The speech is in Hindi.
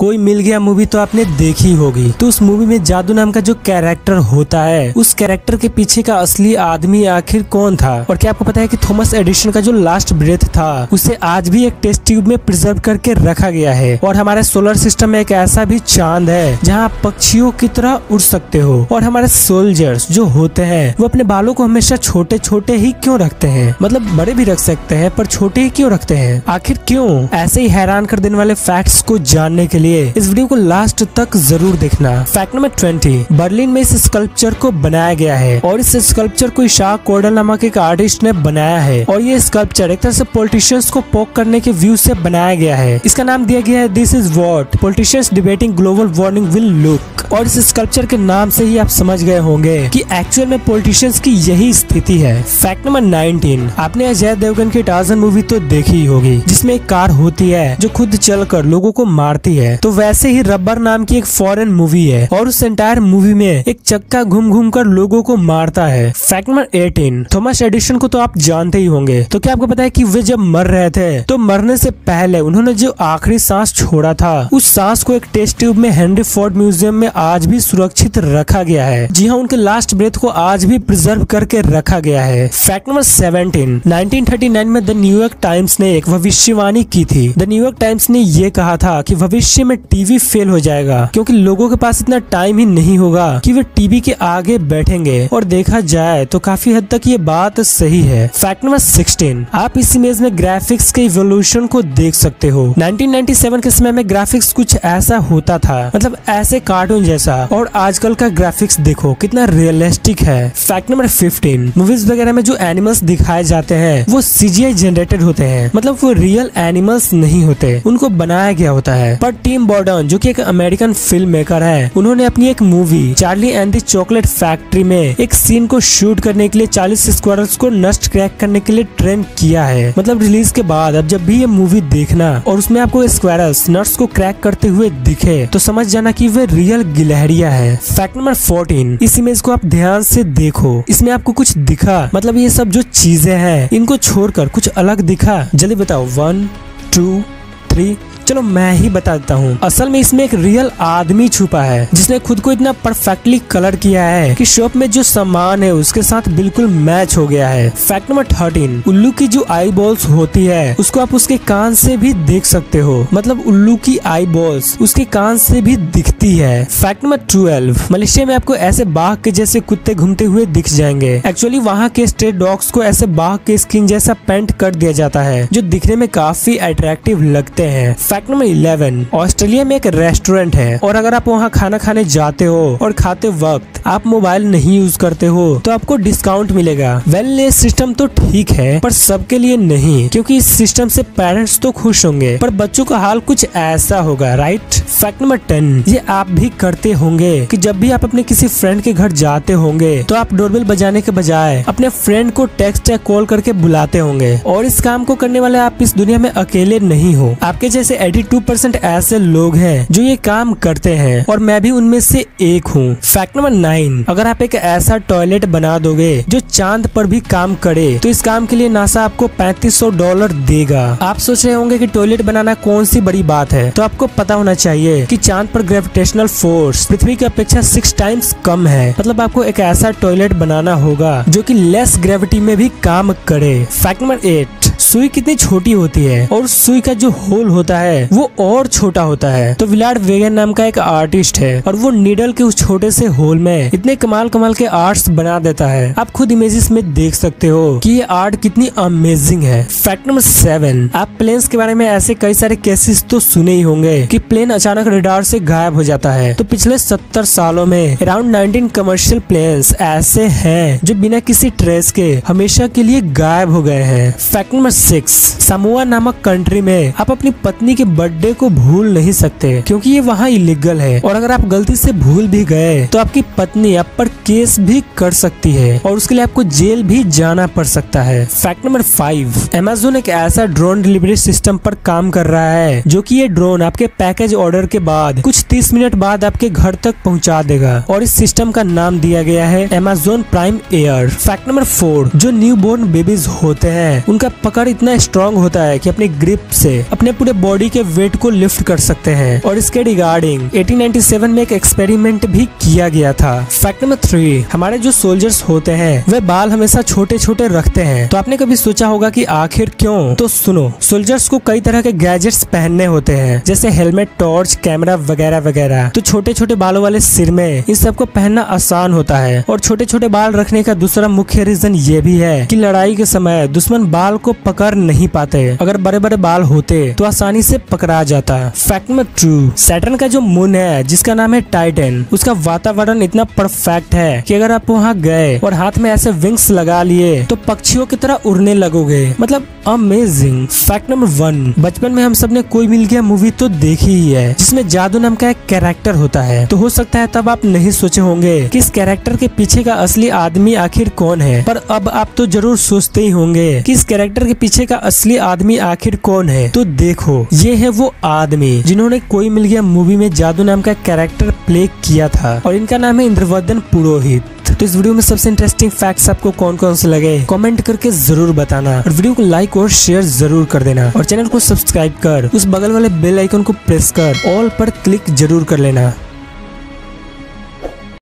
कोई मिल गया मूवी तो आपने देखी होगी। तो उस मूवी में जादू नाम का जो कैरेक्टर होता है, उस कैरेक्टर के पीछे का असली आदमी आखिर कौन था? और क्या आपको पता है कि थॉमस एडिसन का जो लास्ट ब्रेथ था उसे आज भी एक टेस्ट ट्यूब में प्रिजर्व करके रखा गया है। और हमारे सोलर सिस्टम में एक ऐसा भी चांद है जहाँ आप पक्षियों की तरह उड़ सकते हो। और हमारे सोल्जर्स जो होते हैं वो अपने बालों को हमेशा छोटे छोटे ही क्यों रखते हैं? मतलब बड़े भी रख सकते हैं पर छोटे ही क्यों रखते हैं? आखिर क्यों? ऐसे ही हैरान कर देने वाले फैक्ट्स को जानने के लिए इस वीडियो को लास्ट तक जरूर देखना। फैक्ट नंबर 20, बर्लिन में इस स्कल्पचर को बनाया गया है और इस स्कल्पचर को इशाक कोर्डल नामक एक आर्टिस्ट ने बनाया है। और ये स्कल्पचर एक तरह से पॉलिटिशियंस को पोक करने के व्यू से बनाया गया है। इसका नाम दिया गया है this is what politicians debating global warming will look. और इस स्कल्पचर के नाम से ही आप समझ गए होंगे कि एक्चुअल में पॉलिटिशियंस की यही स्थिति है। फैक्ट नंबर 19, आपने अजय देवगन की टार्जन मूवी तो देखी ही होगी जिसमें एक कार होती है जो खुद चलकर लोगों को मारती है। तो वैसे ही रबर नाम की एक फॉरेन मूवी है और उस एंटायर मूवी में एक चक्का घूम घूम कर लोगों को मारता है। फैक्ट नंबर 18, थॉमस एडिसन को तो आप जानते ही होंगे। तो क्या आपको पता है कि वे जब मर रहे थे तो मरने से पहले उन्होंने जो आखिरी सांस छोड़ा था उस सांस को एक टेस्ट ट्यूब में हेनरी फोर्ड म्यूजियम में आज भी सुरक्षित रखा गया है। जी हाँ, उनके लास्ट ब्रेथ को आज भी प्रिजर्व करके रखा गया है। फैक्ट नंबर 17, 1939 में द न्यूयॉर्क टाइम्स ने एक भविष्यवाणी की थी। द न्यूयॉर्क टाइम्स ने ये कहा था कि भविष्य में टीवी फेल हो जाएगा क्योंकि लोगों के पास इतना टाइम ही नहीं होगा कि वे टीवी के आगे बैठेंगे। और देखा जाए तो काफी हद तक ये बात सही है। फैक्ट नंबर 16, आप इस इमेज में ग्राफिक्स के इवोल्यूशन को देख सकते हो। 1997 के समय में ग्राफिक्स कुछ ऐसा होता था, मतलब ऐसे कार्टून जैसा। और आजकल का ग्राफिक्स देखो कितना रियलिस्टिक है। फैक्ट नंबर 15, मूवीज वगैरह में जो एनिमल्स दिखाए जाते हैं वो CGI जनरेटेड होते हैं, मतलब वो रियल एनिमल्स नहीं होते, उनको बनाया गया होता है। पर टिम बर्टन जो कि एक अमेरिकन फिल्म मेकर है, उन्होंने अपनी एक movie Charlie and the chocolate factory में एक सीन को शूट करने के लिए 40 स्क्वायर्स को नष्ट क्रैक करने के लिए ट्रेन किया है। मतलब रिलीज के बाद अब जब भी ये मूवी देखना और उसमें आपको स्क्वायर्स नट्स को क्रैक करते हुए दिखे तो समझ जाना कि वे रियल गिलहरियां है। फैक्ट नंबर 14, इस इमेज को आप ध्यान से देखो, इसमें आपको कुछ दिखा? मतलब ये सब जो चीजें हैं इनको छोड़कर कुछ अलग दिखा? जल्दी बताओ। 1 2 3, चलो मैं ही बता देता हूँ। असल में इसमें एक रियल आदमी छुपा है जिसने खुद को इतना परफेक्टली कलर किया है कि शॉप में जो सामान है उसके साथ बिल्कुल मैच हो गया है। फैक्ट नंबर 13, उल्लू की जो आई बॉल्स होती है उसको आप उसके कान से भी देख सकते हो, मतलब उल्लू की आई बॉल्स उसके कान से भी दिखती है। फैक्ट नंबर 12, मलेशिया में आपको ऐसे बाघ के जैसे कुत्ते घूमते हुए दिख जाएंगे। एक्चुअली वहाँ के स्ट्रे डॉग्स को ऐसे बाघ के स्किन जैसा पेंट कर दिया जाता है जो दिखने में काफी अट्रैक्टिव लगते हैं। फैक्ट नंबर 11, ऑस्ट्रेलिया में एक रेस्टोरेंट है और अगर आप वहाँ खाना खाने जाते हो और खाते वक्त आप मोबाइल नहीं यूज करते हो तो आपको डिस्काउंट मिलेगा। वेल ये सिस्टम तो ठीक है पर सबके लिए नहीं, क्योंकि इस सिस्टम से पेरेंट्स तो खुश होंगे पर बच्चों का हाल कुछ ऐसा होगा, राइट। फैक्ट नंबर 10, ये आप भी करते होंगे कि जब भी आप अपने किसी फ्रेंड के घर जाते होंगे तो आप डोरबेल बजाने के बजाय अपने फ्रेंड को टेक्स्ट या कॉल करके बुलाते होंगे। और इस काम को करने वाले आप इस दुनिया में अकेले नहीं हो, आपके जैसे 82% ऐसे लोग हैं जो ये काम करते हैं और मैं भी उनमें से एक हूँ। फैक्ट नंबर 9, अगर आप एक ऐसा टॉयलेट बना दोगे जो चांद पर भी काम करे तो इस काम के लिए नासा आपको $3500 देगा। आप सोच रहे होंगे कि टॉयलेट बनाना कौन सी बड़ी बात है, तो आपको पता होना चाहिए कि चांद पर ग्रेविटेशनल फोर्स पृथ्वी की अपेक्षा 6 टाइम्स कम है। मतलब आपको एक ऐसा टॉयलेट बनाना होगा जो कि लेस ग्रेविटी में भी काम करे। फैक्ट नंबर 8, सुई कितनी छोटी होती है और सुई का जो होल होता है वो और छोटा होता है। तो विलार्ड वेगन नाम का एक आर्टिस्ट है और वो नीडल के उस छोटे से होल में इतने कमाल कमाल के आर्ट्स बना देता है। आप खुद इमेजेस में देख सकते हो कि ये आर्ट कितनी अमेजिंग है। फैक्ट नंबर 7, आप प्लेन्स के बारे में ऐसे कई सारे केसेस तो सुने ही होंगे कि प्लेन अचानक रडार से गायब हो जाता है। तो पिछले 70 सालों में अराउंड 19 कमर्शियल प्लेन्स ऐसे हैं जो बिना किसी ट्रेस के हमेशा के लिए गायब हो गए हैं। फैक्ट नंबर 6, समोआ नामक कंट्री में आप अपनी पत्नी के बर्थडे को भूल नहीं सकते क्योंकि ये वहाँ इलीगल है और अगर आप गलती से भूल भी गए तो आपकी पत्नी आप पर केस भी कर सकती है और उसके लिए आपको जेल भी जाना पड़ सकता है। फैक्ट नंबर 5, अमेज़न एक ऐसा ड्रोन डिलीवरी सिस्टम पर काम कर रहा है जो कि ये ड्रोन आपके पैकेज ऑर्डर के बाद कुछ 30 मिनट बाद आपके घर तक पहुंचा देगा और इस सिस्टम का नाम दिया गया है Amazon prime air. Fact number 4, जो न्यू बोर्न बेबीज होते हैं उनका पकड़ पर इतना स्ट्रॉन्ग होता है कि अपनी ग्रिप से अपने पूरे बॉडी के वेट को लिफ्ट कर सकते हैं। और इसके रिगार्डिंग 1897 में एक एक्सपेरिमेंट भी किया गया था। फैक्ट नंबर 3, हमारे जो सोल्जर्स होते हैं वे बाल हमेशा छोटे छोटे रखते हैं। तो आपने कभी सोचा होगा कि आखिर क्यों? तो सुनो, सोल्जर्स को कई तरह के गैजेट्स पहनने होते हैं, जैसे हेलमेट, टॉर्च, कैमरा वगैरह वगैरह। तो छोटे छोटे बालों वाले सिर में इन सबको पहनना आसान होता है। और छोटे छोटे बाल रखने का दूसरा मुख्य रीजन ये भी है कि लड़ाई के समय दुश्मन बाल को पकड़ नहीं पाते। अगर बड़े बड़े बाल होते तो आसानी से पकड़ा जाता। फैक्ट नंबर 2, सैटर्न का जो मून है जिसका नाम है टाइटन, उसका वातावरण इतना परफेक्ट है कि अगर आप वहाँ गए और हाथ में ऐसे विंग्स लगा लिए तो पक्षियों की तरह उड़ने लगोगे। मतलब अमेजिंग। फैक्ट नंबर 1, बचपन में हम सब ने कोई मिल गया मूवी तो देखी ही है, जिसमें जादू नाम का एक कैरेक्टर होता है। तो हो सकता है तब आप नहीं सोचे होंगे कि इस कैरेक्टर के पीछे का असली आदमी आखिर कौन है, पर अब आप तो जरूर सोचते ही होंगे कि इस कैरेक्टर के पीछे का असली आदमी आखिर कौन है। तो देखो, ये है वो आदमी जिन्होंने कोई मिल गया मूवी में जादू नाम का कैरेक्टर प्ले किया था, और इनका नाम है इंद्रवर्धन पुरोहित। तो इस वीडियो में सबसे इंटरेस्टिंग फैक्ट्स आपको कौन कौन से लगे कमेंट करके जरूर बताना, और वीडियो को लाइक और शेयर जरूर कर देना, और चैनल को सब्सक्राइब कर उस बगल वाले बेल आइकन को प्रेस कर ऑल पर क्लिक जरूर कर लेना।